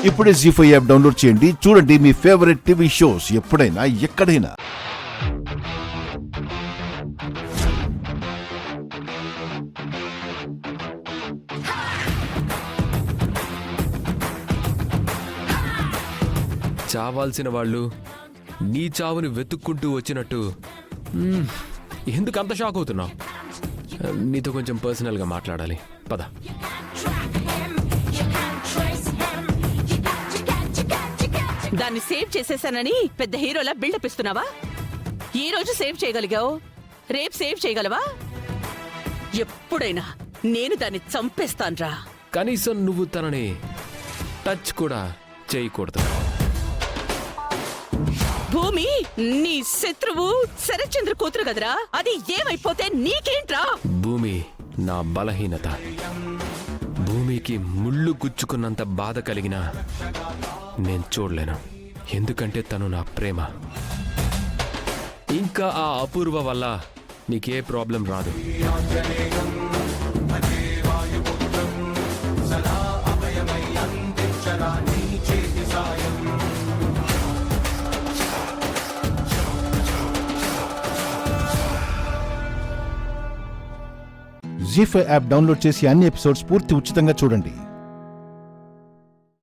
ఇప్పుడే జీ5 app download చేయండి. చూడండి మీ ఫేవరెట్ టీవీ షోస్ ఎప్పుడైనా ఎక్కడైనా. చావాల్సిన వాళ్ళు నీ చావుని వెతుక్కుంటూ వచ్చినట్టు ఎందుకు అంత షాక్ అవుతున్నావు? నీతో కొంచెం పర్సనల్గా మాట్లాడాలి, పద. దాన్ని సేవ్ చేసేసానని పెద్ద హీరోలా బిల్డప్ ఇస్తున్నావా? ఈ రోజు సేవ్ చేయగలిగావు, రేపు సేవ్ చేయగలవా? ఎప్పుడైనా నేను దాన్ని చంపేస్తాన్రా. కనీసం నువ్వు తనని టచ్ కూడా చేయకూడదు. భూమి నీ శత్రువు శరత్చంద్ర కూతురు కదరా, అది ఏమైపోతే నీకేంట్రా? భూమి నా బలహీనత. భూమికి ముళ్ళు గుచ్చుకున్నంత బాధ కలిగినా నేను చూడలేను, ఎందుకంటే తను నా ప్రేమ. ఇంకా ఆ అపూర్వ వల్ల నీకే ప్రాబ్లం రాదు. జీ5 యాప్ డౌన్లోడ్ చేసి అన్ని ఎపిసోడ్స్ పూర్తి ఉచితంగా చూడండి.